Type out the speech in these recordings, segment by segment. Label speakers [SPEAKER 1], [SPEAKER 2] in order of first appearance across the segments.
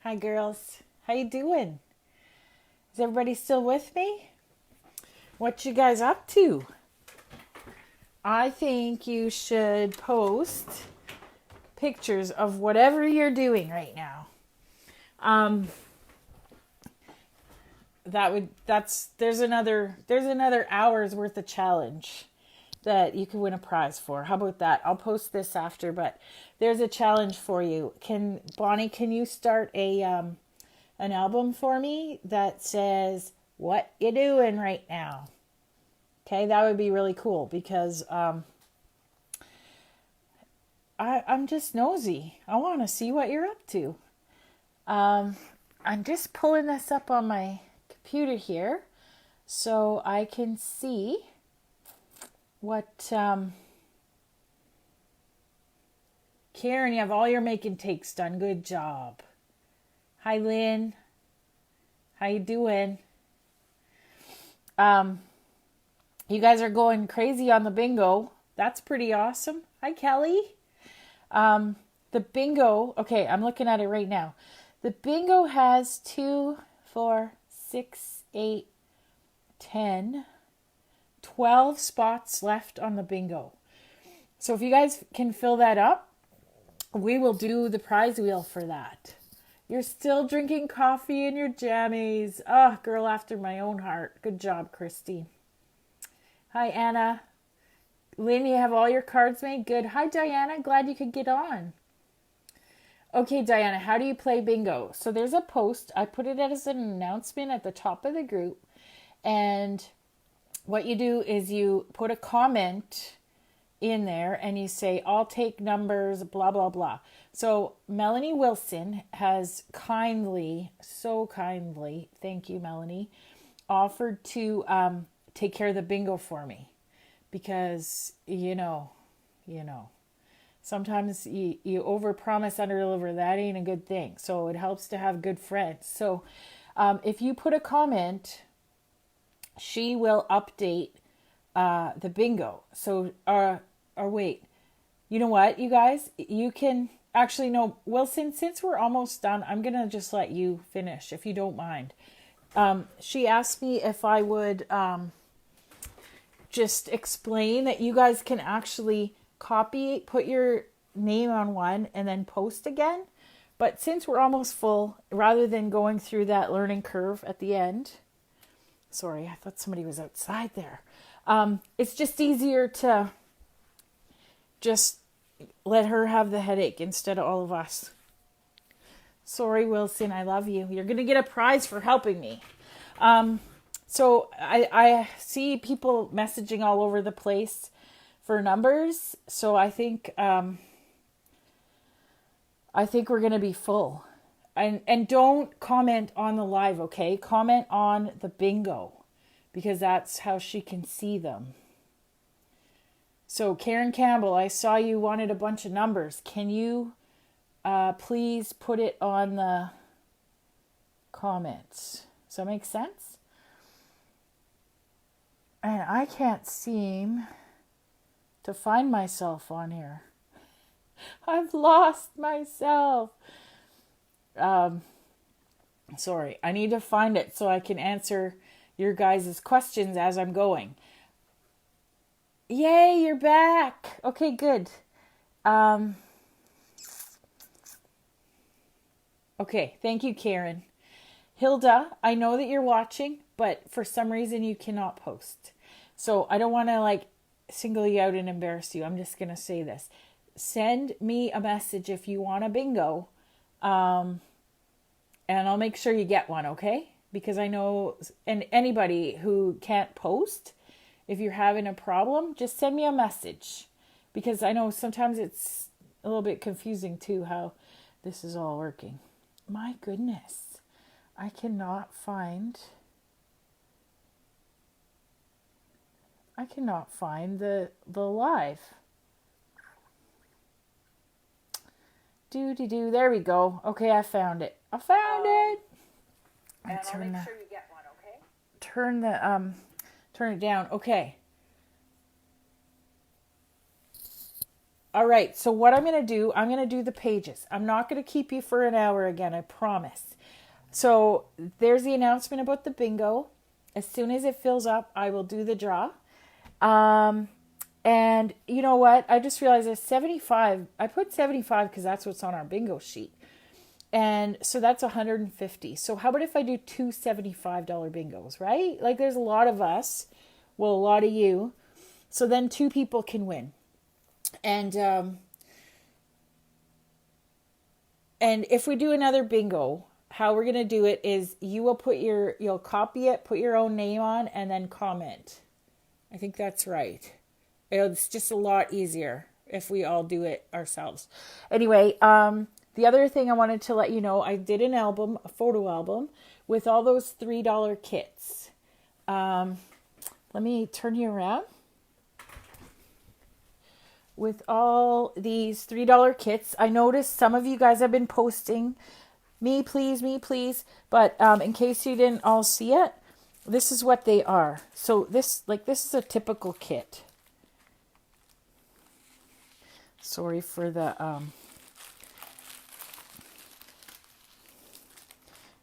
[SPEAKER 1] Hi, girls. How you doing? Is everybody still with me? What you guys up to? I think you should post pictures of whatever you're doing right now. There's another hour's worth of challenge that you could win a prize for. How about that? I'll post this after, but there's a challenge for you. Bonnie, can you start an album for me that says what you doing right now? Okay, that would be really cool because I'm just nosy. I want to see what you're up to. I'm just pulling this up on my computer here so I can see what Karen, you have all your making takes done. Good job. Hi, Lynn. How you doing? You guys are going crazy on the bingo. That's pretty awesome. Hi, Kelly. The bingo, okay, I'm looking at it right now. The bingo has 2, 4, 6, 8, 10, 12 spots left on the bingo. So if you guys can fill that up, we will do the prize wheel for that. You're still drinking coffee in your jammies. Oh, girl after my own heart. Good job, Christy. Hi, Anna. Lynn, you have all your cards made? Good. Hi, Diana. Glad you could get on. Okay, Diana, how do you play bingo? So there's a post. I put it as an announcement at the top of the group. And what you do is you put a comment in there and you say, I'll take numbers, blah, blah, blah. So Melanie Wilson has so kindly, thank you, Melanie, offered to take care of the bingo for me. Because, you know, sometimes you overpromise, underdeliver. That ain't a good thing. So it helps to have good friends. So if you put a comment, she will update the bingo. So, or wait, you know what, you guys? You can actually, no, Wilson, since we're almost done, I'm going to just let you finish if you don't mind. She asked me if I would just explain that you guys can actually copy, put your name on one and then post again. But since we're almost full, rather than going through that learning curve at the end, sorry, I thought somebody was outside there. It's just easier to just let her have the headache instead of all of us. Sorry, Wilson, I love you. You're going to get a prize for helping me. So I see people messaging all over the place for numbers. So I think we're going to be full. And don't comment on the live, okay? Comment on the bingo because that's how she can see them. So Karen Campbell, I saw you wanted a bunch of numbers. Can you please put it on the comments? Does that make sense? And I can't seem to find myself on here. I've lost myself. Sorry, I need to find it so I can answer your guys' questions as I'm going. Yay, you're back. Okay, good. Okay, thank you, Karen. Hilda, I know that you're watching, but for some reason you cannot post. So I don't want to single you out and embarrass you. I'm just going to say this. Send me a message if you want a bingo. And I'll make sure you get one, okay? Because I know, and anybody who can't post, if you're having a problem, just send me a message. Because I know sometimes it's a little bit confusing too how this is all working. My goodness. I cannot find the live. There we go. Okay, I found it. And I'll make sure you get one, okay? Turn it down. Okay. All right, so what I'm going to do, I'm going to do the pages. I'm not going to keep you for an hour again, I promise. So there's the announcement about the bingo. As soon as it fills up, I will do the draw. And you know what? I just realized there's 75. I put 75 because that's what's on our bingo sheet. And so that's 150. So how about if I do two $75 bingos, right? Like there's a lot of us. Well, a lot of you. So then two people can win. And if we do another bingo, how we're going to do it is you'll copy it, put your own name on, and then comment. I think that's right. It's just a lot easier if we all do it ourselves. Anyway, the other thing I wanted to let you know, I did an album, a photo album, with all those $3 kits. Let me turn you around. With all these $3 kits, I noticed some of you guys have been posting, me please. But in case you didn't all see it, this is what they are. So this is a typical kit. Sorry for the,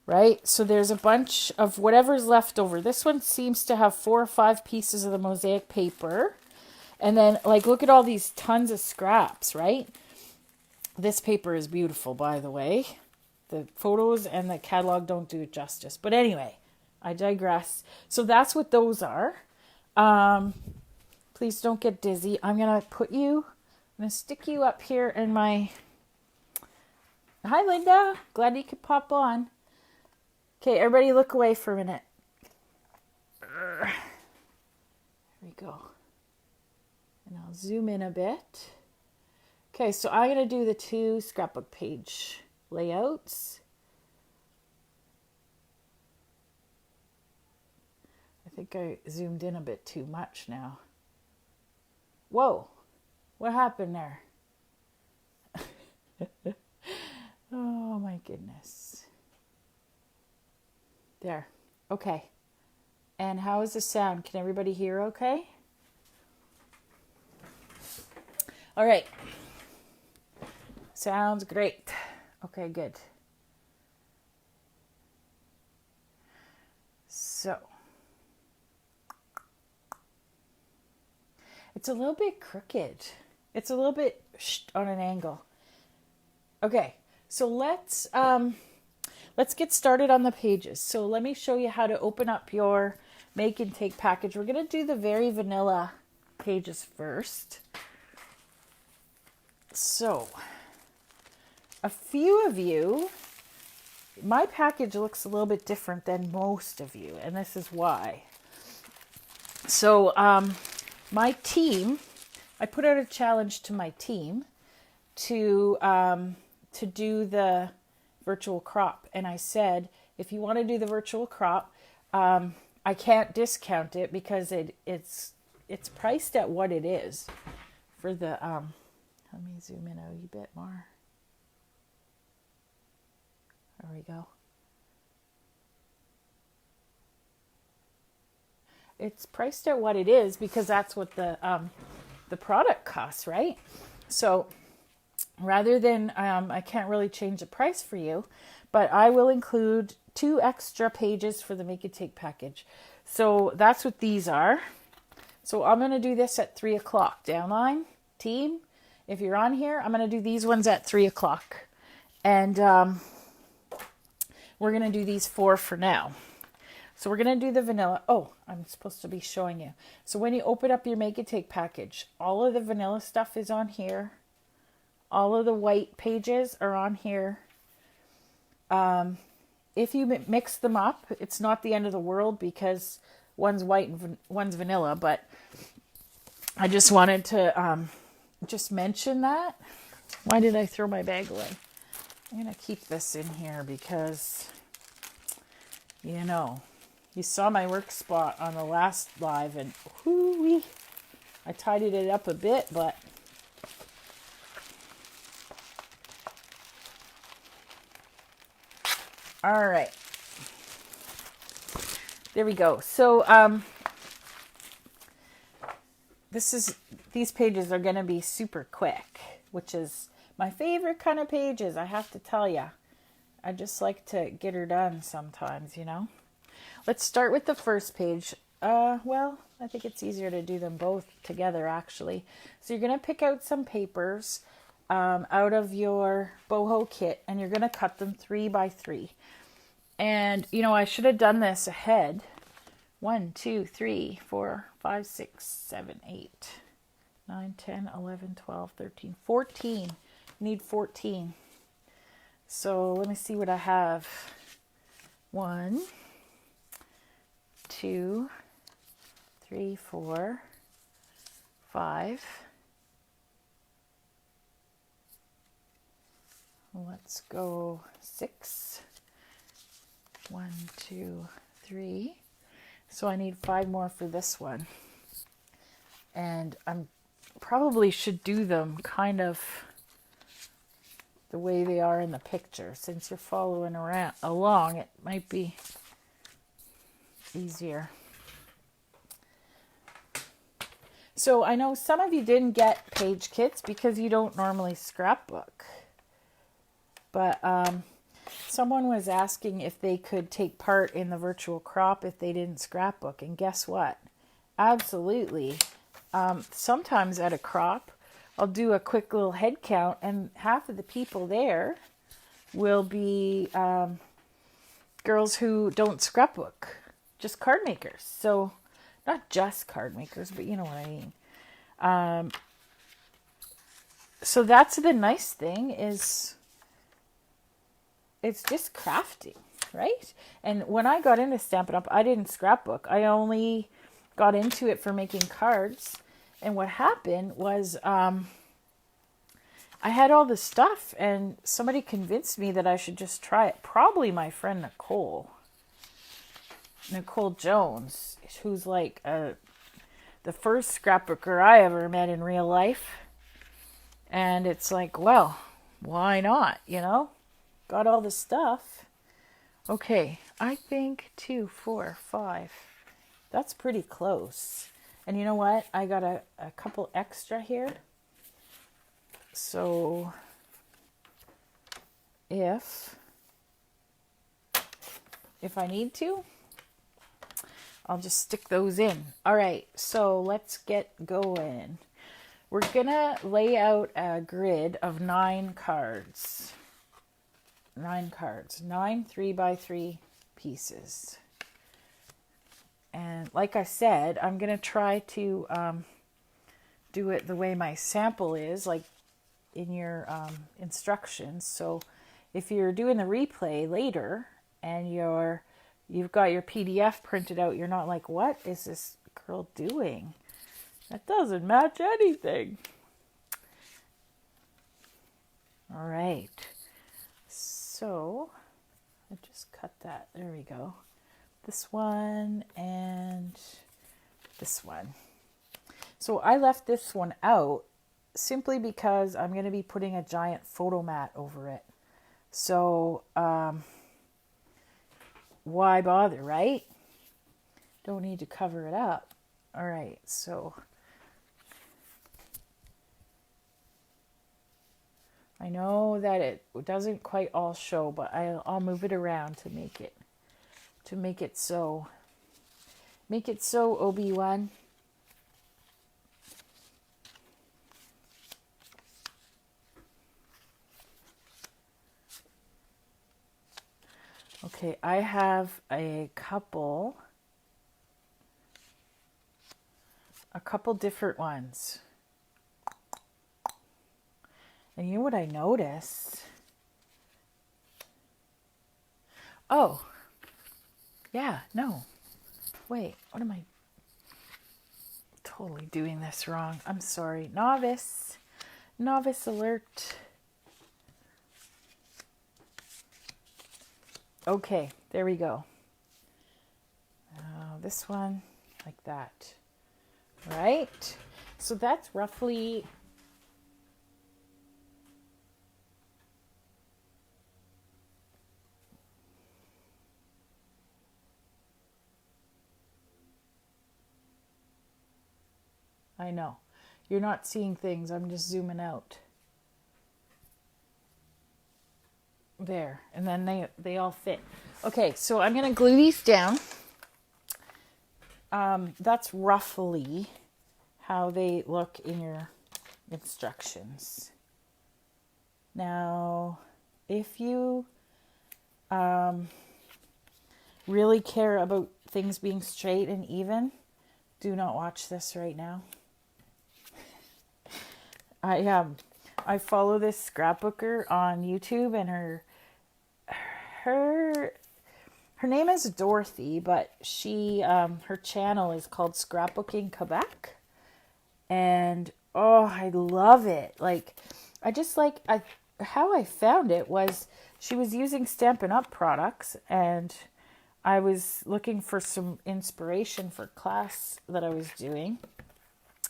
[SPEAKER 1] right? So there's a bunch of whatever's left over. This one seems to have 4 or 5 pieces of the mosaic paper. And then, like, look at all these tons of scraps, right? This paper is beautiful, by the way. The photos and the catalog don't do it justice. But anyway, I digress. So that's what those are. Please don't get dizzy. I'm going to stick you up here in my... Hi, Linda. Glad you could pop on. Okay, everybody look away for a minute. There we go. And I'll zoom in a bit. Okay, so I'm going to do the 2 scrapbook page layouts. I think I zoomed in a bit too much now. Whoa, what happened there? Oh my goodness. There, okay. And how is the sound? Can everybody hear okay? All right. Sounds great. Okay, good. So, it's a little bit crooked. It's a little bit on an angle. Okay, so let's get started on the pages. So let me show you how to open up your make and take package. We're going to do the very vanilla pages first. So, a few of you, my package looks a little bit different than most of you, and this is why. So, my team, I put out a challenge to my team to do the virtual crop, and I said, if you want to do the virtual crop, I can't discount it because it's priced at what it is for the let me zoom in a wee bit more. There we go. It's priced at what it is because that's what the product costs, right? So rather than, I can't really change the price for you, but I will include 2 extra pages for the make and take package. So that's what these are. So I'm going to do this at 3 o'clock. Downline, team. If you're on here, I'm going to do these ones at 3 o'clock. And we're going to do these 4 for now. So we're going to do the vanilla. Oh, I'm supposed to be showing you. So when you open up your make and take package, all of the vanilla stuff is on here. All of the white pages are on here. If you mix them up, it's not the end of the world because one's white and one's vanilla. But I just wanted to... just mention that. Why did I throw my bag away? I'm going to keep this in here because, you know, you saw my work spot on the last live and whoo-wee, I tidied it up a bit, but all right. There we go. So, this is these pages are going to be super quick, which is my favorite kind of pages, I have to tell you. I just like to get her done sometimes, you know. Let's start with the first page. Well, I think it's easier to do them both together, actually. So you're going to pick out some papers out of your boho kit, and you're going to cut them 3 by 3. And, you know, I should have done this ahead. 1, 2, 3, 4, 5, 6, 7, 8, 9, 10, 11, 12, 13, 14. You need 14. So let me see what I have. 1, 2, 3, 4, 5. Let's go 6. 1, 2, 3. So I need 5 more for this one. And I'm probably should do them kind of the way they are in the picture. Since you're following around along, it might be easier. So I know some of you didn't get page kits because you don't normally scrapbook. But someone was asking if they could take part in the virtual crop if they didn't scrapbook. And guess what? Absolutely. Sometimes at a crop, I'll do a quick little head count, and half of the people there will be girls who don't scrapbook, just card makers. So not just card makers, but you know what I mean. So that's the nice thing is it's just crafting, right? And when I got into Stampin' Up, I didn't scrapbook. I only got into it for making cards. And what happened was I had all this stuff, and somebody convinced me that I should just try it. Probably my friend Nicole Jones, who's like the first scrapbooker I ever met in real life. And it's like, well, why not, you know? Got all the stuff. Okay, I think 2, 4, 5. That's pretty close. And you know what? I got a couple extra here. So if I need to, I'll just stick those in. All right, so let's get going. We're gonna lay out a grid of 9 cards. 9 cards, 9 3 by 3 pieces. And like I said, I'm going to try to do it the way my sample is, like in your instructions. So if you're doing the replay later and you've got your PDF printed out, you're not like, what is this girl doing? That doesn't match anything. All right. So I just cut that. There we go. This one and this one. So I left this one out simply because I'm going to be putting a giant photo mat over it. So why bother, right? Don't need to cover it up. All right, so I know that it doesn't quite all show, but I'll move it around to make it so. Make it so, Obi-Wan. Okay, I have a couple different ones. And you know what I noticed? Oh, yeah, no. Wait, what am I totally doing this wrong? I'm sorry. Novice alert. Okay, there we go. This one, like that. Right? So that's roughly... I know. You're not seeing things. I'm just zooming out. There. And then they all fit. Okay, so I'm going to glue these down. That's roughly how they look in your instructions. Now, if you really care about things being straight and even, do not watch this right now. I follow this scrapbooker on YouTube, and her name is Dorothy, but she her channel is called Scrapbooking Quebec, and oh, I love it. Like, how I found it was she was using Stampin' Up! Products, and I was looking for some inspiration for class that I was doing,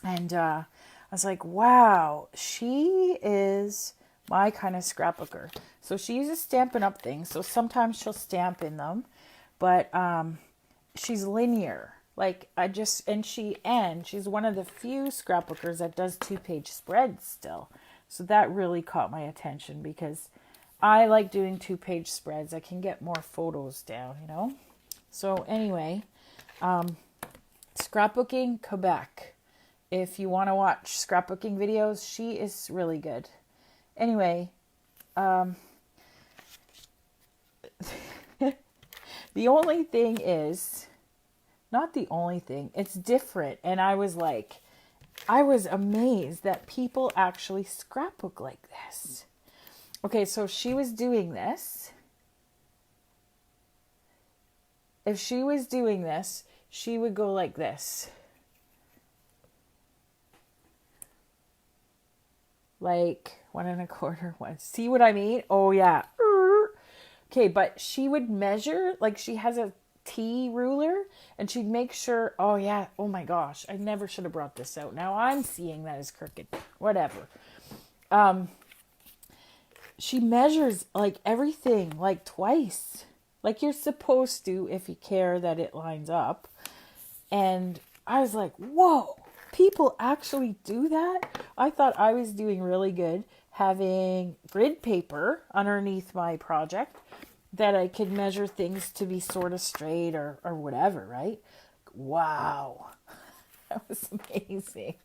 [SPEAKER 1] and I was like, wow, she is my kind of scrapbooker. So she uses Stampin' Up! Things, so sometimes she'll stamp in them, but she's linear. Like, she's one of the few scrapbookers that does 2-page spreads still. So that really caught my attention, because I like doing 2-page spreads. I can get more photos down, you know? So anyway, Scrapbooking Quebec. If you want to watch scrapbooking videos, she is really good. Anyway, the only thing is, not the only thing, it's different. And I was amazed that people actually scrapbook like this. Okay, so she was doing this. If she was doing this, she would go like this. Like 1 1/4 1. See what I mean? Oh yeah. Okay, but she would measure, like she has a T ruler, and she'd make sure, oh yeah, oh my gosh, I never should have brought this out. Now I'm seeing that as crooked. Whatever. She measures like everything like twice. Like you're supposed to, if you care that it lines up. And I was like, whoa, people actually do that? I thought I was doing really good having grid paper underneath my project that I could measure things to be sort of straight or whatever, right? Wow. That was amazing.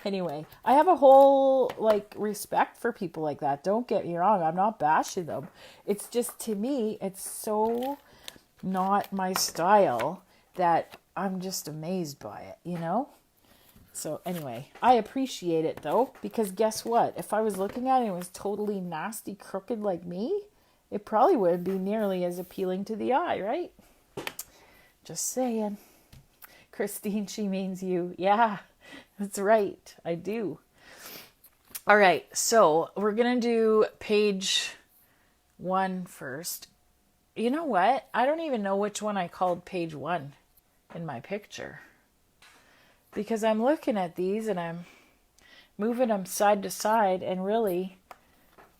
[SPEAKER 1] Anyway, I have a whole respect for people like that. Don't get me wrong. I'm not bashing them. It's just, to me, it's so not my style that I'm just amazed by it, you know? So anyway, I appreciate it though, because guess what? If I was looking at it and it was totally nasty, crooked like me, it probably wouldn't be nearly as appealing to the eye, right? Just saying. Christine, she means you. Yeah, that's right. I do. All right, so we're going to do page 1 first. You know what? I don't even know which one I called page 1 in my picture, because I'm looking at these and I'm moving them side to side, and really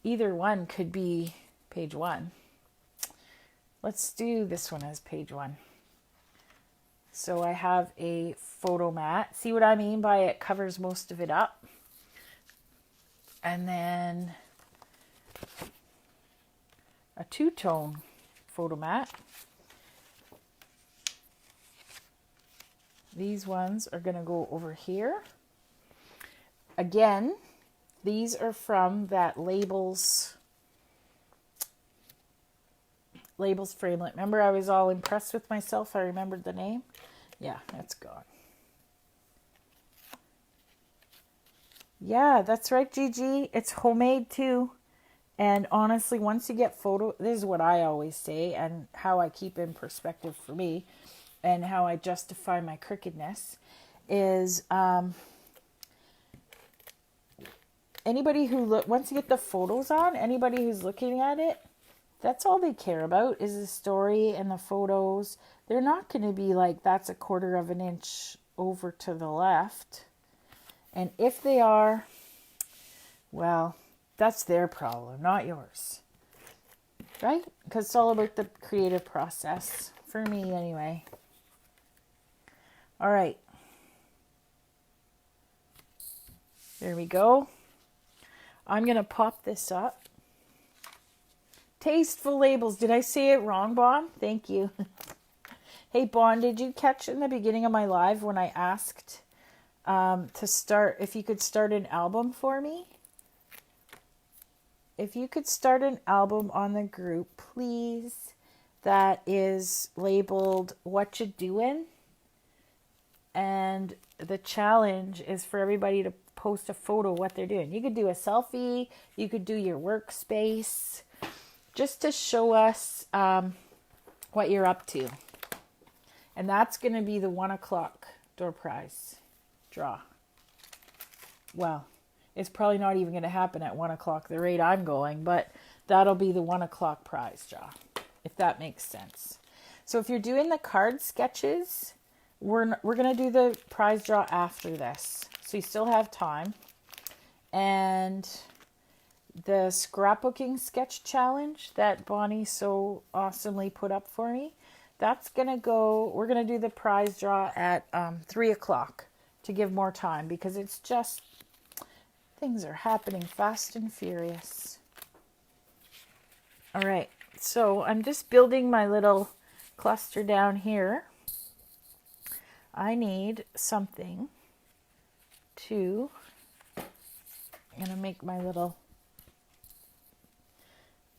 [SPEAKER 1] either one could be page 1. Let's do this one as page 1. So I have a photo mat. See what I mean by it covers most of it up? And then a 2-tone photo mat. These ones are going to go over here. Again, these are from that Labels framelit. Remember, I was all impressed with myself. I remembered the name. Yeah, that's gone. Yeah, that's right, Gigi. It's homemade too. And honestly, once you get this is what I always say, and how I keep in perspective for me, and how I justify my crookedness, is anybody who once you get the photos on, anybody who's looking at it, that's all they care about is the story and the photos. They're not going to be like, that's 1/4 inch over to the left. And if they are, well, that's their problem, not yours. Right? Because it's all about the creative process. For me, anyway. All right. There we go. I'm going to pop this up. Tasteful labels. Did I say it wrong, Bon? Thank you. Hey, Bon, did you catch in the beginning of my live when I asked if you could start an album for me? If you could start an album on the group, please, that is labeled What You Doin'. And the challenge is for everybody to post a photo of what they're doing. You could do a selfie. You could do your workspace. Just to show us what you're up to. And that's going to be the 1 o'clock door prize draw. Well, it's probably not even going to happen at 1 o'clock the rate I'm going, but that'll be the 1 o'clock prize draw, if that makes sense. So if you're doing the card sketches, we're going to do the prize draw after this. So you still have time. And the scrapbooking sketch challenge that Bonnie so awesomely put up for me, that's going to go, we're going to do the prize draw at 3 o'clock to give more time, because it's just, things are happening fast and furious. All right, so I'm just building my little cluster down here. I need something to, I'm going to make my little,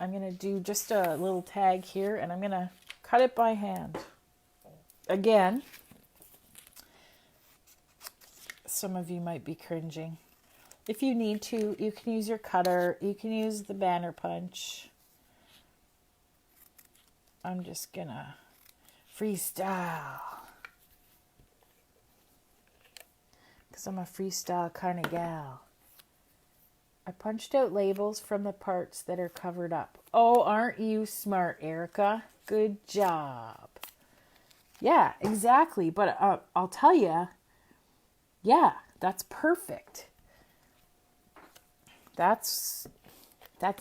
[SPEAKER 1] I'm going to do just a little tag here, and I'm going to cut it by hand. Again, some of you might be cringing. If you need to, you can use your cutter. You can use the banner punch. I'm just going to freestyle, because I'm a freestyle kind of gal. I punched out labels from the parts that are covered up. Oh, aren't you smart, Erica? Good job. Yeah, exactly. But I'll tell you, yeah, that's perfect. That's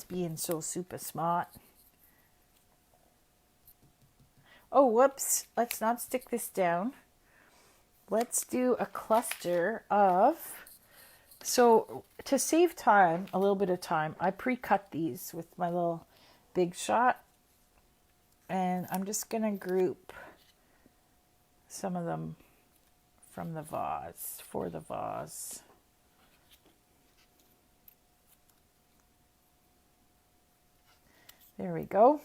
[SPEAKER 1] being so super smart. Oh, whoops. Let's not stick this down. Let's do a cluster of... So to save time, a little bit of time, I pre-cut these with my little Big Shot. And I'm just going to group some of them from the vase, for the vase. There we go.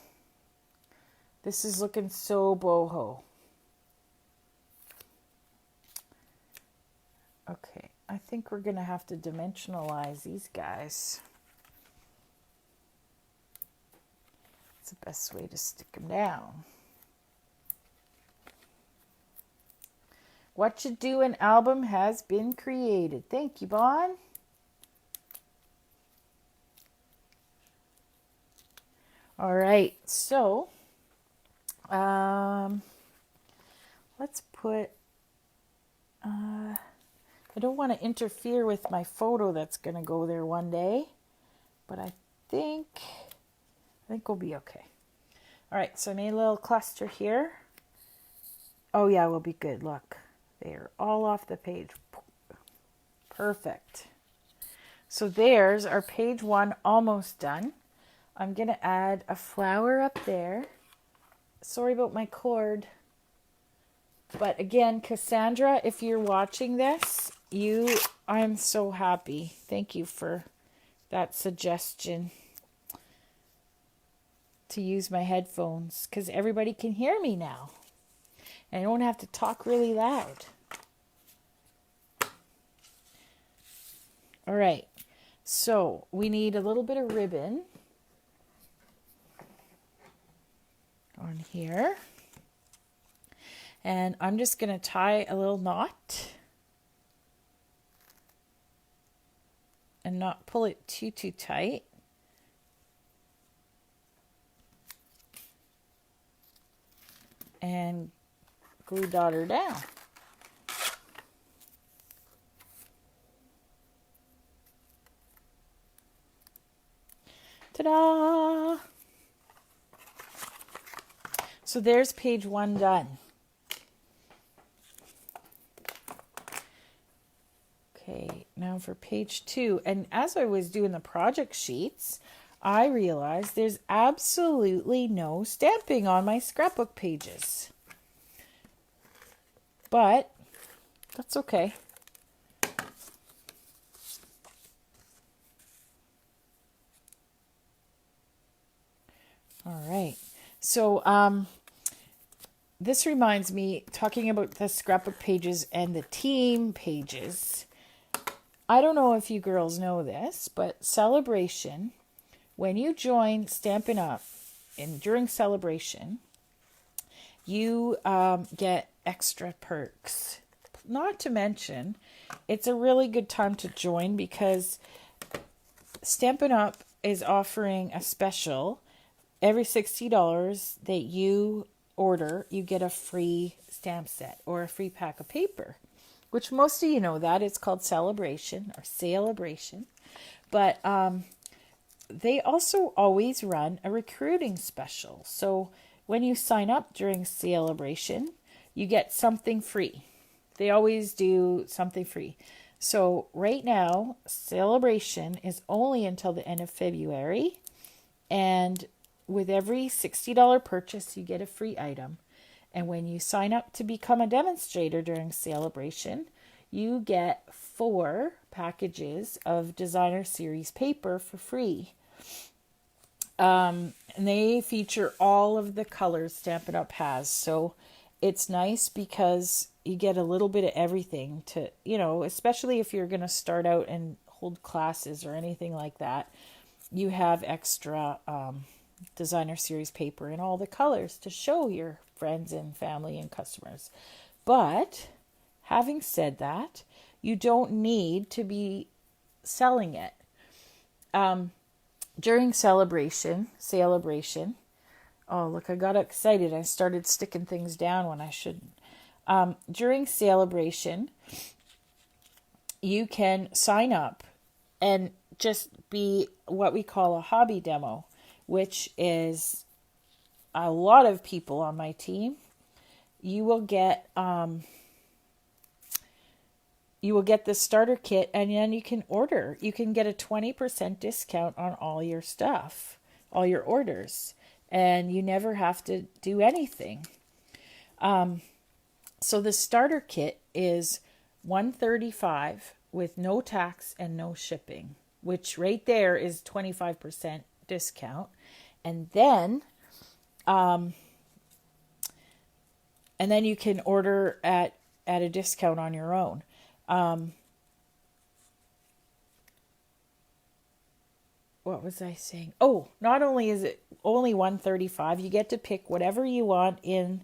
[SPEAKER 1] This is looking so boho. Okay, I think we're going to have to dimensionalize these guys. It's the best way to stick them down. What You Doin' album has been created. Thank you, Bon. All right, so let's put, I don't want to interfere with my photo that's going to go there one day, but I think we'll be okay. All right, so I made a little cluster here. Oh yeah, we'll be good. Look, they're all off the page. Perfect. So there's our page 1 almost done. I'm going to add a flower up there. Sorry about my cord. But again, Cassandra, if you're watching this, I'm so happy. Thank you for that suggestion to use my headphones, because everybody can hear me now. And I don't have to talk really loud. All right. So we need a little bit of ribbon on here. And I'm just going to tie a little knot and not pull it too tight. And glue dot her down. Ta-da! So there's page 1 done. Okay, now now for page 2. And as I was doing the project sheets, I realized there's absolutely no stamping on my scrapbook pages. But that's okay. All right. So this reminds me, talking about the scrapbook pages and the team pages. I don't know if you girls know this, but Celebration, when you join Stampin' Up! And during Celebration, you get extra perks. Not to mention, it's a really good time to join because Stampin' Up! Is offering a special. Every $60 that you order, you get a free stamp set or a free pack of paper, which most of you know that. It's called Celebration or Celebration. But they also always run a recruiting special. So when you sign up during Celebration, you get something free. They always do something free. So right now, Celebration is only until the end of February. And with every $60 purchase, you get a free item. And when you sign up to become a demonstrator during Celebration, you get 4 packages of Designer Series paper for free. And they feature all of the colors Stampin' Up! Has. So it's nice because you get a little bit of everything to, especially if you're going to start out and hold classes or anything like that. You have extra Designer Series paper in all the colors to show your friends and family and customers. But having said that, you don't need to be selling it. During Celebration, oh look, I got excited. I started sticking things down when I shouldn't. During Celebration, you can sign up and just be what we call a hobby demo, which is a lot of people on my team. You will get the starter kit, and then you can order. You can get a 20% discount on all your stuff, all your orders, and you never have to do anything. So the starter kit is $135 with no tax and no shipping, which right there is 25% discount. And then you can order at a discount on your own. What was I saying? Oh, not only is it only $135, you get to pick whatever you want in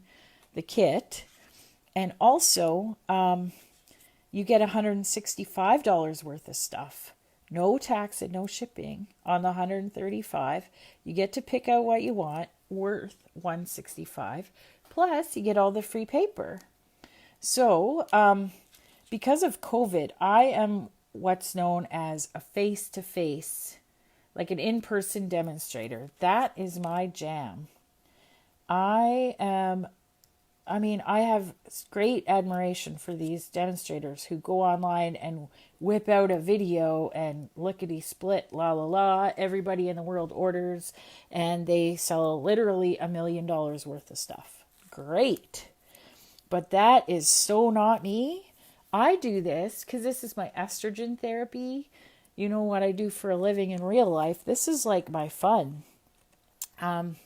[SPEAKER 1] the kit. And also, you get $165 worth of stuff. No tax and no shipping on the $135. You get to pick out what you want, worth $165. Plus, you get all the free paper. So, because of COVID, I am what's known as a face-to-face, like an in-person demonstrator. That is my jam. I have great admiration for these demonstrators who go online and whip out a video and lickety-split, la la la, everybody in the world orders, and they sell literally $1 million worth of stuff. Great. But that is so not me. I do this because this is my estrogen therapy. You know what I do for a living in real life. This is like my fun. And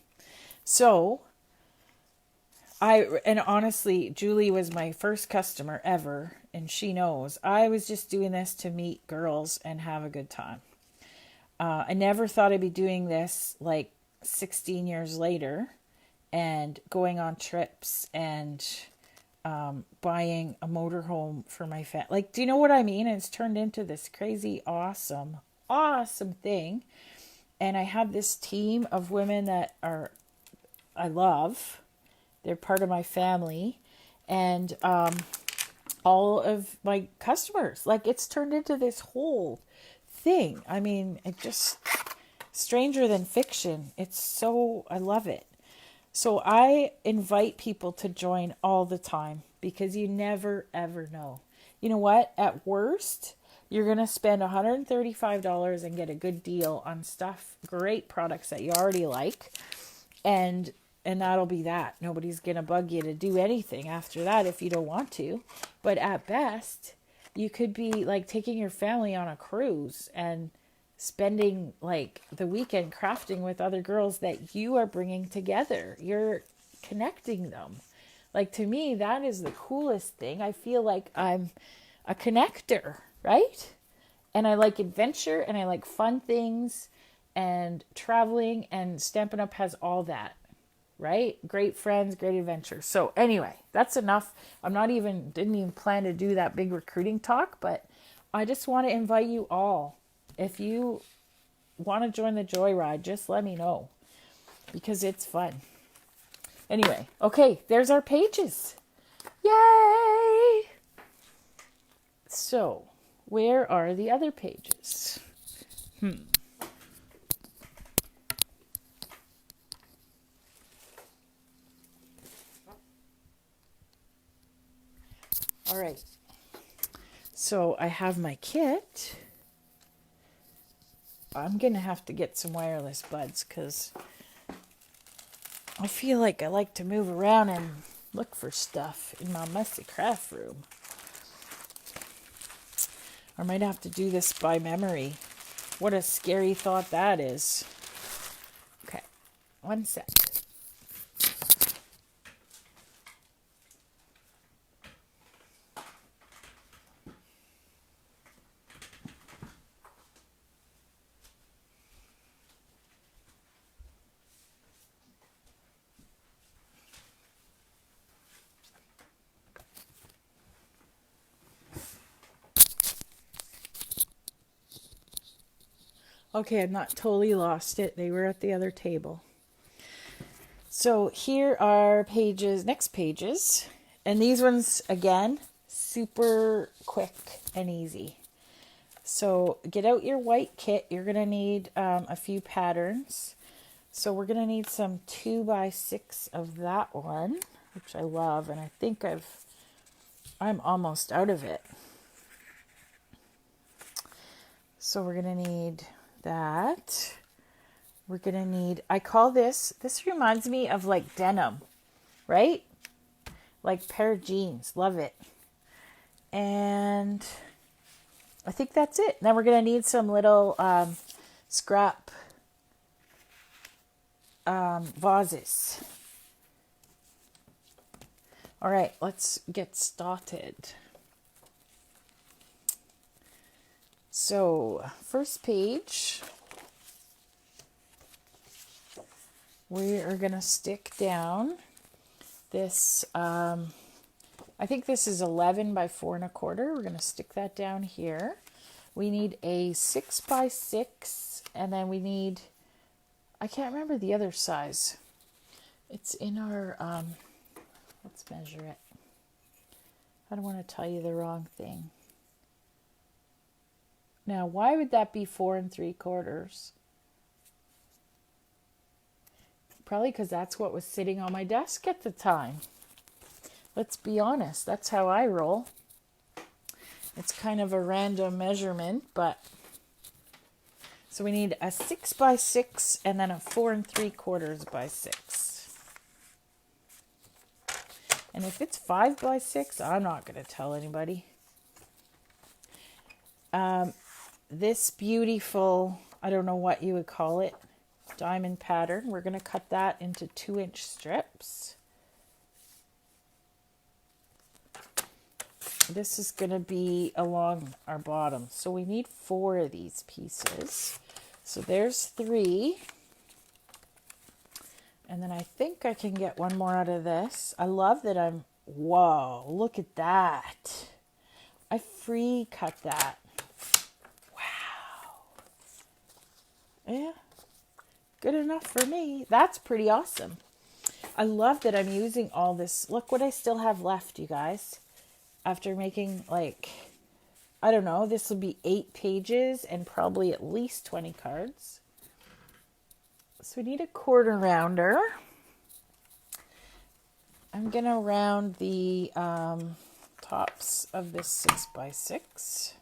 [SPEAKER 1] honestly, Julie was my first customer ever, and she knows. I was just doing this to meet girls and have a good time. I never thought I'd be doing this like 16 years later and going on trips and buying a motorhome for my family. Like, do you know what I mean? It's turned into this crazy, awesome thing. And I have this team of women that I love. They're part of my family, and all of my customers. Like, it's turned into this whole thing. I mean, it just stranger than fiction. I love it. So I invite people to join all the time because you never, ever know. You know what? At worst, you're going to spend $135 and get a good deal on stuff, great products that you already like. And that'll be that. Nobody's going to bug you to do anything after that if you don't want to. But at best, you could be like taking your family on a cruise and spending like the weekend crafting with other girls that you are bringing together. You're connecting them. Like, to me, that is the coolest thing. I feel like I'm a connector, right? And I like adventure and I like fun things and traveling, and Stampin' Up! Has all that, right? Great friends, great adventure. So anyway, that's enough. Didn't even plan to do that big recruiting talk, but I just want to invite you all. If you want to join the joyride, just let me know, because it's fun. Anyway, okay, there's our pages. Yay! So, where are the other pages? All right. So I have my kit. I'm going to have to get some wireless buds because I feel like I like to move around and look for stuff in my messy craft room. I might have to do this by memory. What a scary thought that is. Okay, one sec. Okay, I've not totally lost it. They were at the other table. So here are next pages. And these ones, again, super quick and easy. So get out your white kit. You're going to need a few patterns. So we're going to need some 2x6 of that one, which I love. And I think I'm almost out of it. So we're going to need that. We're going to need, I call this reminds me of like denim, right? Like pair of jeans. Love it. And I think that's it. Then we're going to need some little scrap vases. All right, let's get started. So, first page, we are going to stick down this, I think this is 11 by 4 1/4. We're going to stick that down here. We need a 6x6, and then we need, I can't remember the other size. It's in our, let's measure it. I don't want to tell you the wrong thing. Now, why would that be 4 3/4? Probably because that's what was sitting on my desk at the time. Let's be honest, that's how I roll. It's kind of a random measurement, but so we need a 6x6 and then a 4 3/4 by 6. And if it's 5x6, I'm not going to tell anybody. This beautiful, I don't know what you would call it, diamond pattern, we're going to cut that into 2-inch strips. This is going to be along our bottom. So we need 4 of these pieces. So there's 3. And then I think I can get one more out of this. I love that whoa, look at that. I free cut that. Yeah, good enough for me. That's pretty awesome. I love that I'm using all this. Look what I still have left, you guys. After making like, I don't know, this will be 8 pages and probably at least 20 cards. So we need a 1/4 rounder. I'm going to round the tops of this 6x6.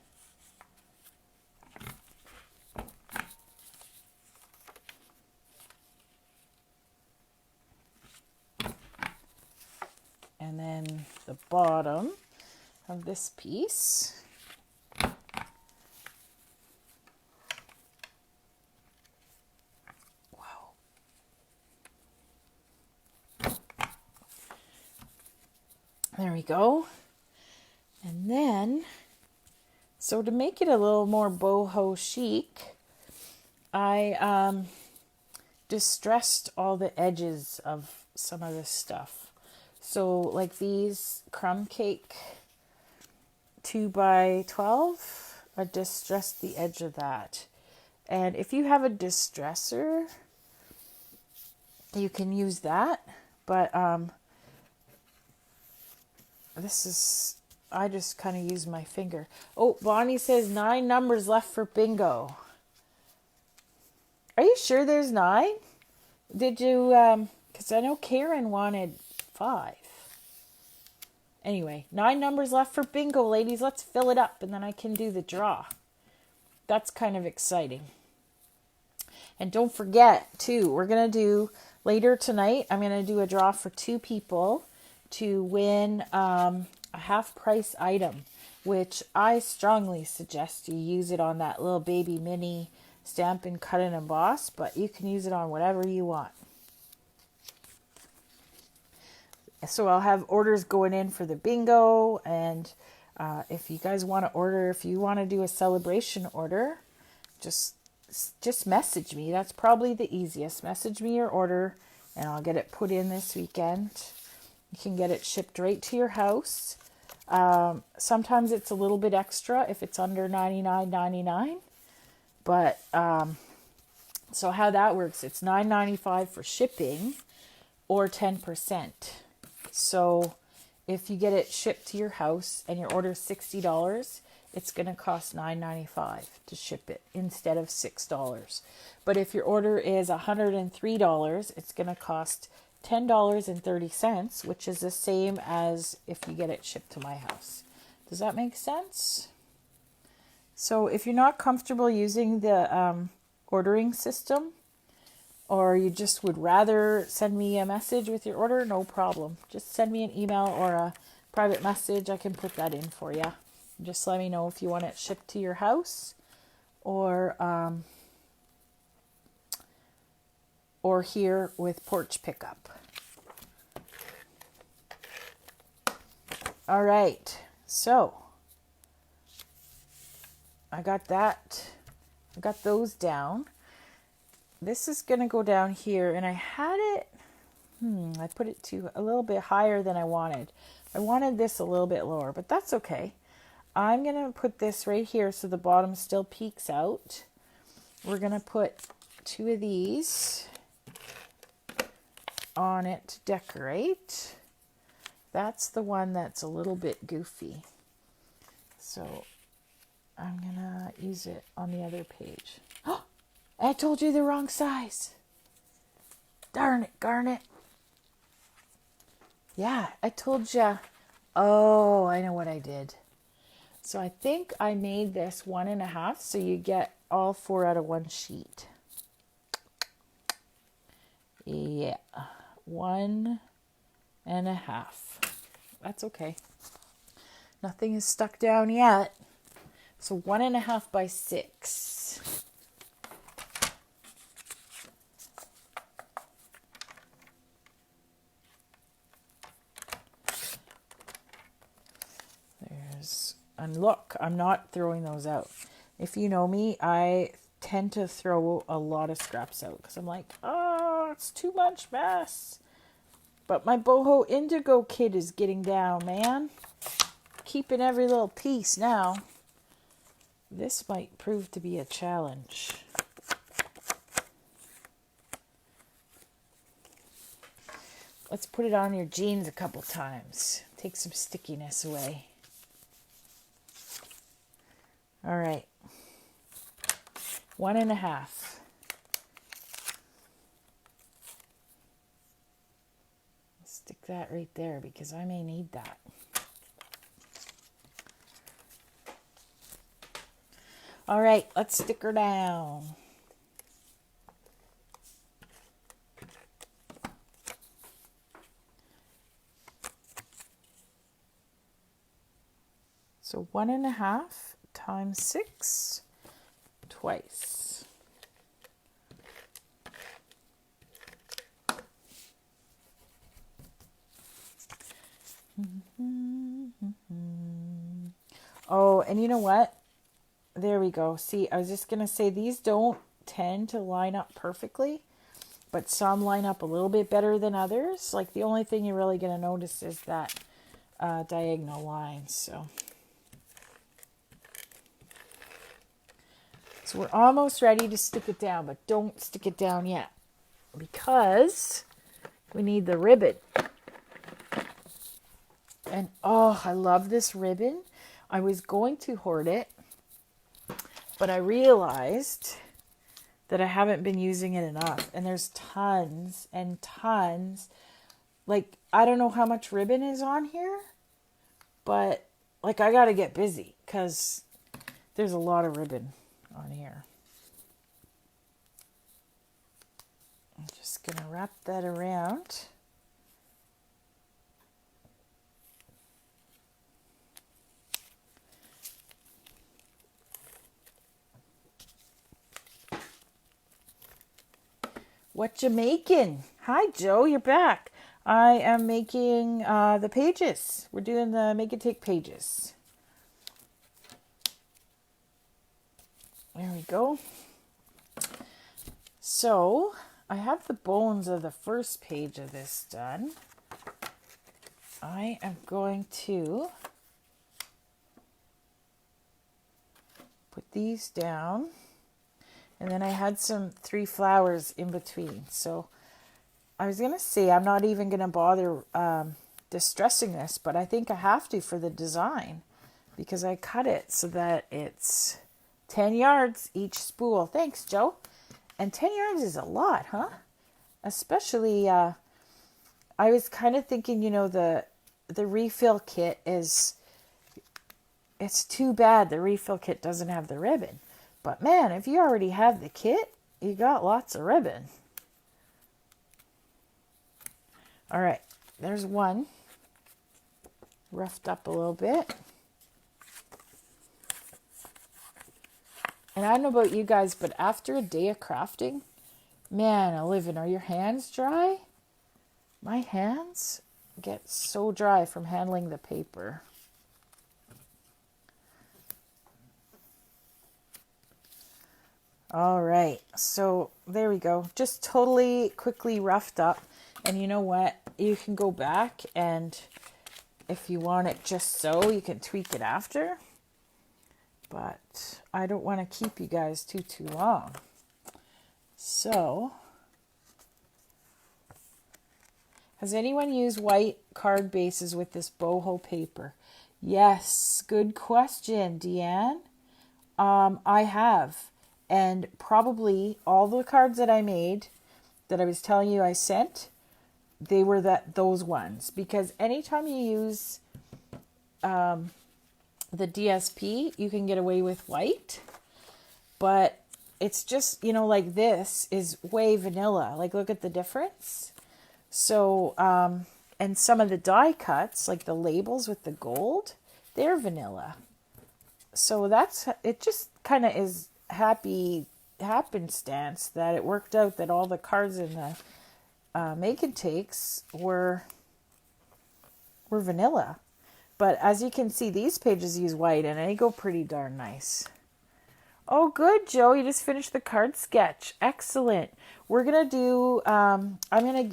[SPEAKER 1] bottom of this piece. Wow. There we go. And then, so to make it a little more boho chic, I distressed all the edges of some of this stuff. So like these crumb cake 2x12, I distressed the edge of that. And if you have a distresser, you can use that. But I just kind of use my finger. Oh, Bonnie says 9 numbers left for bingo. Are you sure there's 9? Did you, because I know Karen wanted 5. Anyway, 9 numbers left for bingo, ladies. Let's fill it up and then I can do the draw. That's kind of exciting. And don't forget, too, we're going to do, later tonight, I'm going to do a draw for 2 people to win a half-price item, which I strongly suggest you use it on that little baby mini Stampin' Cut and Emboss, but you can use it on whatever you want. So I'll have orders going in for the bingo, and if you guys want to order, if you want to do a celebration order, just message me. That's probably the easiest. Message me your order, and I'll get it put in this weekend. You can get it shipped right to your house. Sometimes it's a little bit extra if it's under $99.99. But so how that works, it's $9.95 for shipping or 10%. So if you get it shipped to your house and your order is $60, it's going to cost $9.95 to ship it instead of $6. But if your order is $103, it's going to cost $10.30, which is the same as if you get it shipped to my house. Does that make sense? So if you're not comfortable using the ordering system, or you just would rather send me a message with your order, no problem. Just send me an email or a private message. I can put that in for you. Just let me know if you want it shipped to your house or here with porch pickup. All right, so I got that. I got those down. This is going to go down here, and I had it, I put it to a little bit higher than I wanted. I wanted this a little bit lower, but that's okay. I'm going to put this right here so the bottom still peeks out. We're going to put 2 of these on it to decorate. That's the one that's a little bit goofy. So I'm going to use it on the other page. Oh, I told you the wrong size. Darn it, Garnet. Yeah, I told you. Oh, I know what I did. So I think I made this 1.5, so you get all 4 out of one sheet. Yeah, 1.5. That's okay. Nothing is stuck down yet. So 1.5 by 6. And look, I'm not throwing those out. If you know me, I tend to throw a lot of scraps out because I'm like, oh, it's too much mess. But my Boho Indigo kit is getting down, man. Keeping every little piece now. This might prove to be a challenge. Let's put it on your jeans a couple times. Take some stickiness away. All right, 1.5. Stick that right there because I may need that. All right, let's stick her down. So 1.5 times 6 twice. Oh, and you know what? There we go. See, I was just going to say these don't tend to line up perfectly, but some line up a little bit better than others. Like the only thing you're really going to notice is that diagonal line. So we're almost ready to stick it down, but don't stick it down yet because we need the ribbon. And oh, I love this ribbon. I was going to hoard it, but I realized that I haven't been using it enough. And there's tons and tons. Like, I don't know how much ribbon is on here, but like I got to get busy because there's a lot of ribbon on here. I'm just going to wrap that around. What you making? Hi, Joe, you're back. I am making the pages. We're doing the make and take pages. There we go. So I have the bones of the first page of this done. I am going to put these down. And then I had some 3 flowers in between. So I was going to say I'm not even going to bother distressing this, but I think I have to for the design because I cut it so that it's 10 yards each spool. Thanks, Joe. And 10 yards is a lot, huh? Especially, I was kind of thinking, you know, the refill kit is, it's too bad the refill kit doesn't have the ribbon. But man, if you already have the kit, you got lots of ribbon. All right, there's one. Roughed up a little bit. And I don't know about you guys, but after a day of crafting, man, Olivia, are your hands dry? My hands get so dry from handling the paper. All right, so there we go. Just totally quickly roughed up. And you know what? You can go back and if you want it just so, you can tweak it after. But I don't want to keep you guys too long. So, has anyone used white card bases with this boho paper? Yes, good question, Deanne. I have. And probably all the cards that I made that I was telling you I sent, they were those ones. Because anytime you use the DSP, you can get away with white. But it's just, you know, like this is way vanilla. Like, look at the difference. So, and some of the die cuts, like the labels with the gold, they're vanilla. So that's, it just kind of is happy happenstance that it worked out that all the cards in the make and takes were vanilla. But as you can see, these pages use white and they go pretty darn nice. Oh, good, Joe. You just finished the card sketch. Excellent. We're going to do,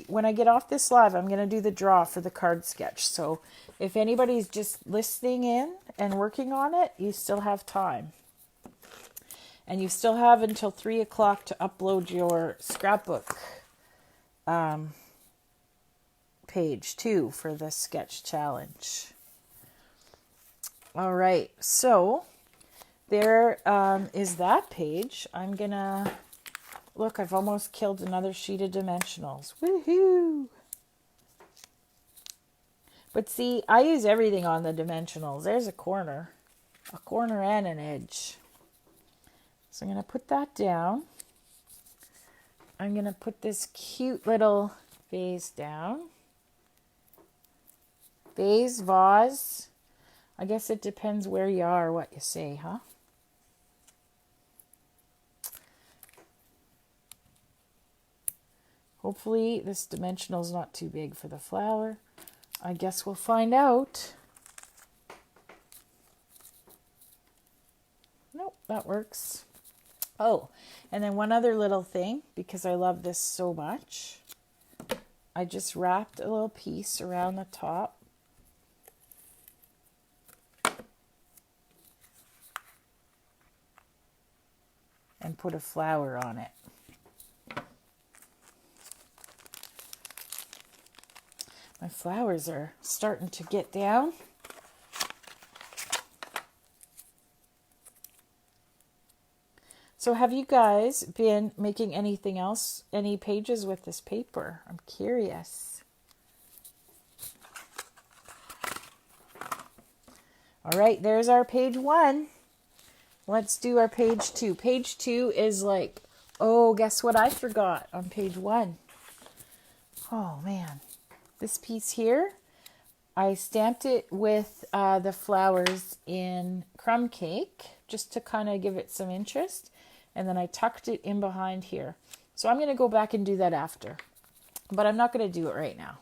[SPEAKER 1] when I get off this live, I'm going to do the draw for the card sketch. So if anybody's just listening in and working on it, you still have time. And you still have until 3 o'clock to upload your scrapbook page too for the sketch challenge. All right, so there is that page. I'm gonna look. I've almost killed another sheet of dimensionals. Woohoo! But see, I use everything on the dimensionals. There's a corner and an edge. So I'm going to put that down. I'm going to put this cute little vase down. Vase. I guess it depends where you are, what you say, huh? Hopefully this dimensional is not too big for the flower. I guess we'll find out. Nope, that works. Oh, and then one other little thing, because I love this so much. I just wrapped a little piece around the top. And put a flower on it. My flowers are starting to get down. So have you guys been making anything else, any pages with this paper? I'm curious. All right, there's our page 1. Let's do our page 2. Page 2 is like, oh, guess what I forgot on page 1? Oh, man. This piece here, I stamped it with the flowers in crumb cake, just to kind of give it some interest. And then I tucked it in behind here. So I'm going to go back and do that after. But I'm not going to do it right now.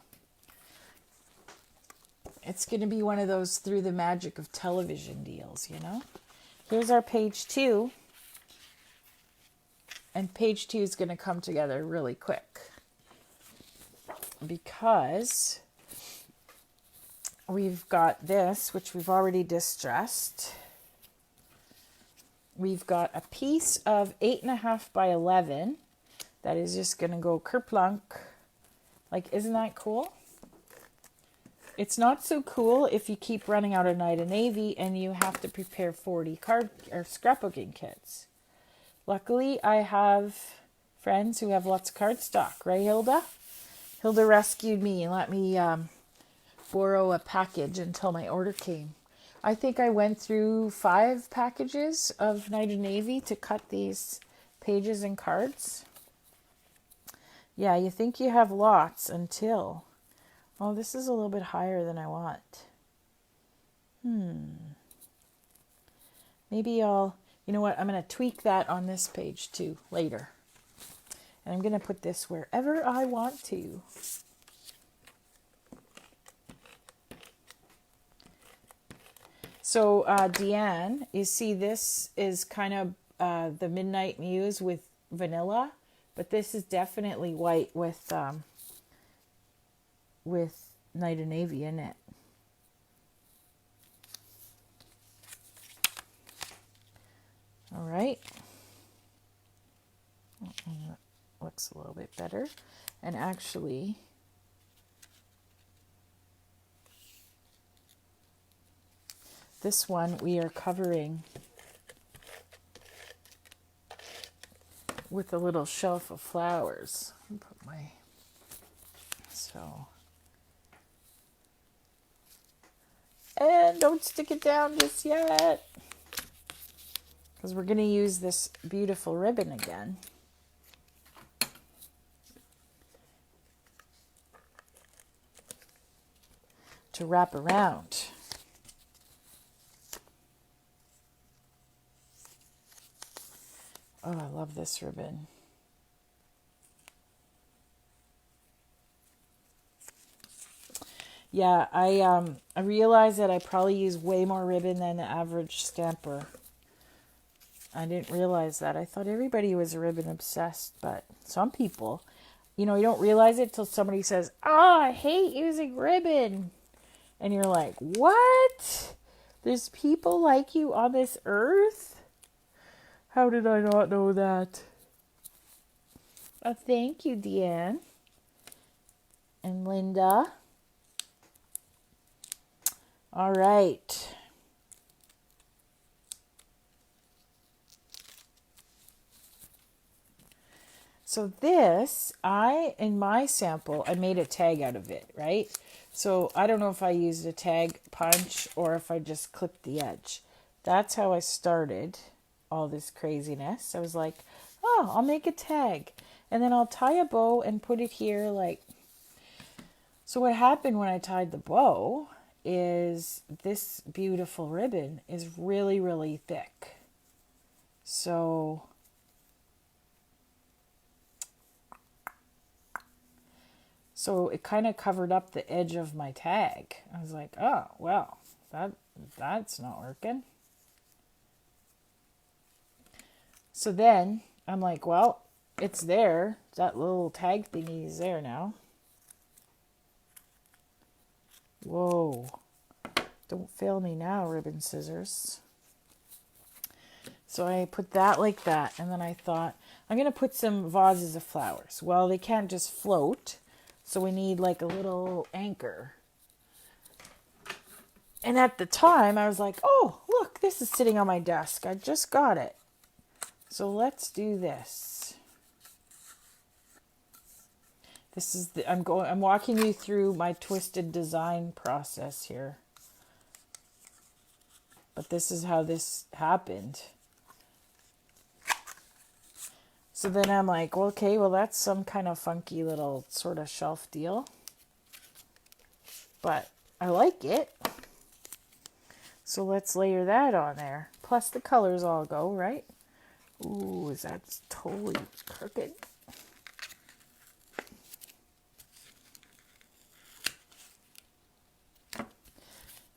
[SPEAKER 1] It's going to be one of those through the magic of television deals, you know. Here's our page 2. And page 2 is going to come together really quick. Because we've got this, which we've already distressed. We've got a piece of 8.5 by 11 that is just going to go kerplunk. Like, isn't that cool? It's not so cool if you keep running out of Night of Navy and you have to prepare 40 card or scrapbooking kits. Luckily, I have friends who have lots of cardstock, right, Hilda? Hilda rescued me and let me borrow a package until my order came. I think I went through 5 packages of Night of Navy to cut these pages and cards. Yeah, you think you have lots until... Oh, this is a little bit higher than I want. Maybe I'll... You know what? I'm going to tweak that on this page too later. And I'm going to put this wherever I want to. So, Deanne, you see this is kind of the Midnight Muse with vanilla, but this is definitely white with Night of Navy in it. All right. Looks a little bit better. And actually, this one we are covering with a little shelf of flowers. Put my... So... And don't stick it down just yet, because we're going to use this beautiful ribbon again. To wrap around. Oh, I love this ribbon. Yeah, I realized that I probably use way more ribbon than the average stamper. I didn't realize that. I thought everybody was ribbon obsessed, but some people, you know, you don't realize it till somebody says, "Oh, I hate using ribbon." And you're like, "What? There's people like you on this earth? How did I not know that?" Oh, thank you, Deanne. And Linda. All right. So this, in my sample, I made a tag out of it, right? So I don't know if I used a tag punch or if I just clipped the edge. That's how I started all this craziness. I was like, oh, I'll make a tag. And then I'll tie a bow and put it here like... So what happened when I tied the bow is this beautiful ribbon is really, really thick. So it kind of covered up the edge of my tag. I was like, oh, well, that's not working. So then I'm like, well, it's there. That little tag thingy is there now. Whoa. Don't fail me now, ribbon scissors. So I put that like that. And then I thought, I'm going to put some vases of flowers. Well, they can't just float. So we need like a little anchor. And at the time, I was like, oh, look, this is sitting on my desk. I just got it. So let's do this. This is I'm walking you through my twisted design process here. But this is how this happened. So then I'm like, well, okay, well, that's some kind of funky little sort of shelf deal. But I like it. So let's layer that on there. Plus the colors all go, right? Ooh, is that totally crooked?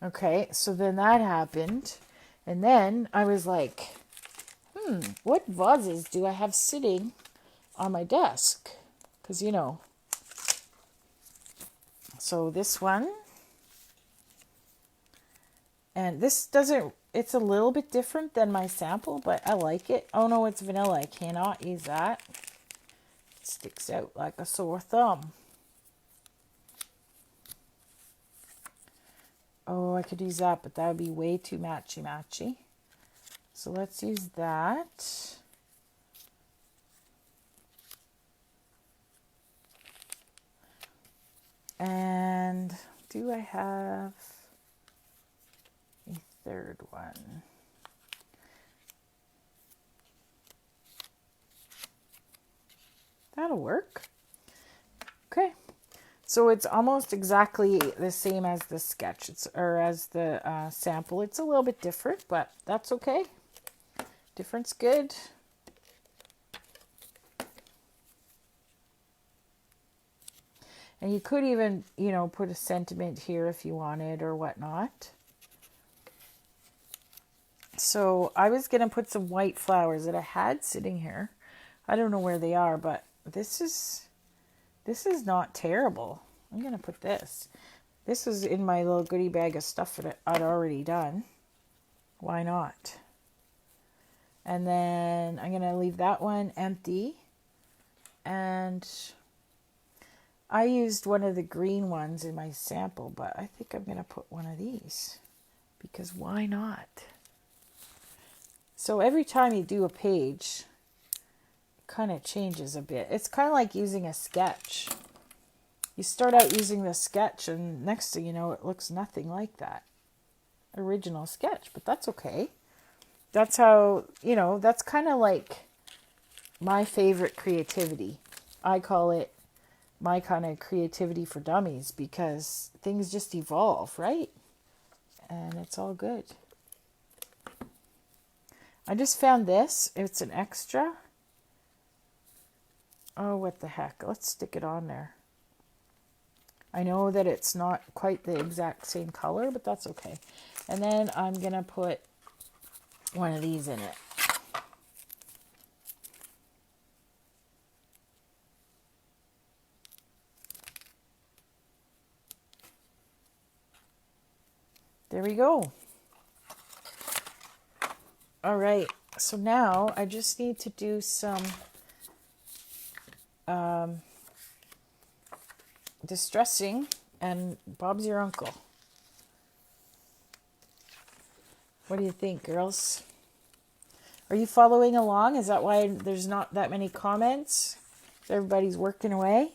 [SPEAKER 1] Okay, so then that happened. And then I was like, what vases do I have sitting on my desk? Because, you know. So this one. And this doesn't, it's a little bit different than my sample, but I like it. Oh no, it's vanilla. I cannot use that. It sticks out like a sore thumb. Oh, I could use that, but that would be way too matchy-matchy. So let's use that. And do I have a third one? That'll work. Okay. So it's almost exactly the same as the sketch, or as the sample. It's a little bit different, but that's okay. Different's good. And you could even, you know, put a sentiment here if you wanted or whatnot. So I was going to put some white flowers that I had sitting here. I don't know where they are, but this is not terrible. I'm going to put this. This is in my little goodie bag of stuff that I'd already done. Why not? And then I'm going to leave that one empty. And I used one of the green ones in my sample, but I think I'm going to put one of these. Because why not? So every time you do a page, it kind of changes a bit. It's kind of like using a sketch. You start out using the sketch, and next thing you know, it looks nothing like that original sketch, but that's okay. That's how, you know, that's kind of like my favorite creativity. I call it my kind of creativity for dummies, because things just evolve, right? And it's all good. I just found this. It's an extra. Oh, what the heck. Let's stick it on there. I know that it's not quite the exact same color, but that's okay. And then I'm going to put one of these in it. There we go. All right. So now I just need to do some distressing, and Bob's your uncle. What do you think, girls? Are you following along? Is that why there's not that many comments? Everybody's working away?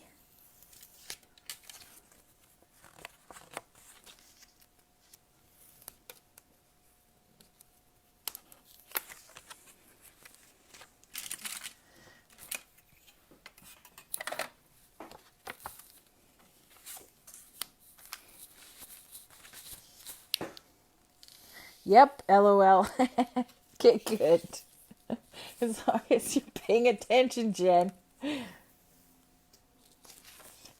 [SPEAKER 1] Yep, LOL. Okay, good. As long as you're paying attention, Jen.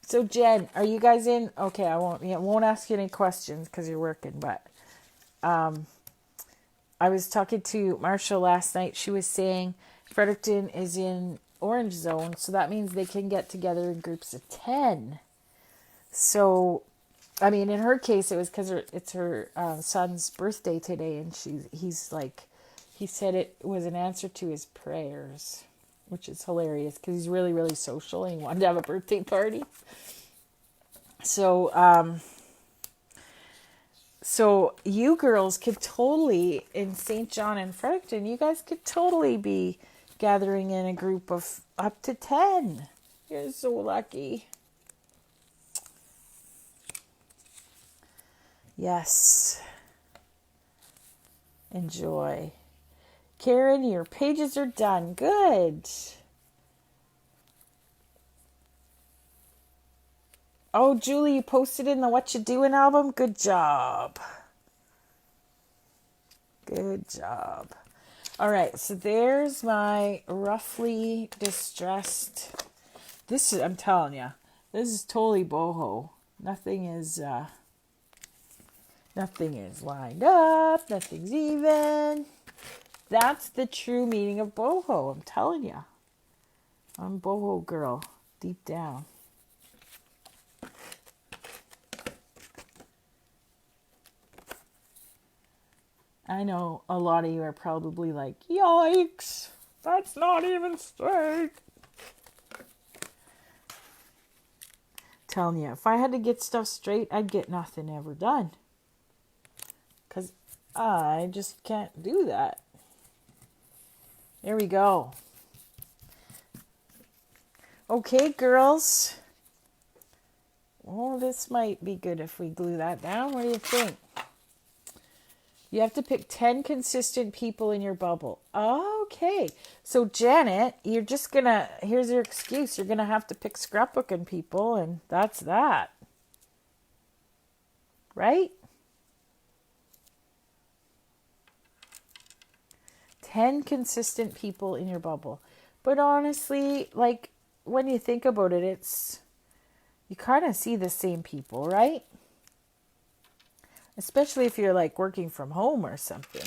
[SPEAKER 1] So, Jen, are you guys in? Okay, I won't ask you any questions because you're working, but I was talking to Marshall last night. She was saying Fredericton is in orange zone, so that means they can get together in groups of 10. So, I mean, in her case, it was because it's her son's birthday today, and he said it was an answer to his prayers, which is hilarious because he's really, really social and he wanted to have a birthday party. So, so you girls could totally, in St. John and Fredericton, you guys could totally be gathering in a group of up to 10. You're so lucky. Yes. Enjoy. Karen, your pages are done. Good. Oh, Julie, you posted in the What You Doing album? Good job. Good job. All right, so there's my roughly distressed. I'm telling you, this is totally boho. Nothing is lined up. Nothing's even. That's the true meaning of boho. I'm telling you. I'm boho girl, deep down. I know a lot of you are probably like, yikes, that's not even straight. Telling you, if I had to get stuff straight, I'd get nothing ever done. Because I just can't do that. There we go. Okay, girls. Well, this might be good if we glue that down. What do you think? You have to pick 10 consistent people in your bubble. Okay. So, Janet, you're just going to, here's your excuse. You're going to have to pick scrapbooking people, and that's that. Right? 10 consistent people in your bubble. But honestly, like, when you think about it, you kind of see the same people, right? Especially if you're like working from home or something.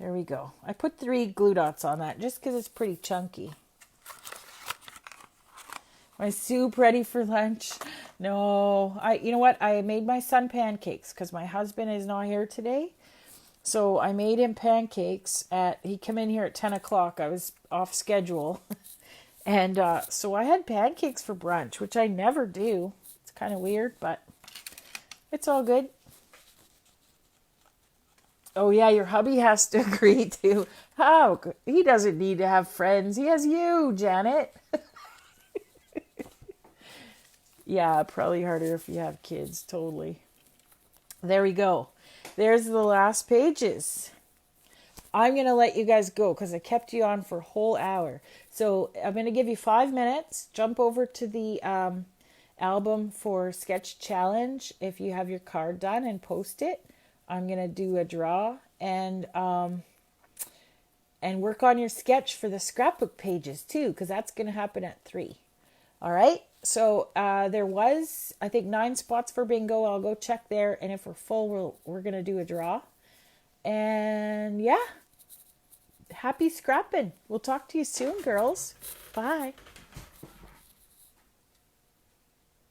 [SPEAKER 1] There we go. I put 3 glue dots on that just because it's pretty chunky. My soup ready for lunch? No. You know what? I made my son pancakes because my husband is not here today. So I made him pancakes he came in here at 10 o'clock. I was off schedule. And so I had pancakes for brunch, which I never do. Kind of weird, but it's all good. Oh yeah, your hubby has to agree too. How? He doesn't need to have friends. He has you, Janet. Yeah, probably harder if you have kids, totally. There we go. There's the last pages. I'm going to let you guys go because I kept you on for a whole hour. So I'm going to give you 5 minutes. Jump over to the album for sketch challenge if you have your card done and post it. I'm gonna do a draw and work on your sketch for the scrapbook pages too, because that's gonna happen at 3. All right, so there was, I think, 9 spots for bingo. I'll go check there, and if we're full, we're gonna do a draw. And yeah, happy scrapping. We'll talk to you soon, girls. Bye.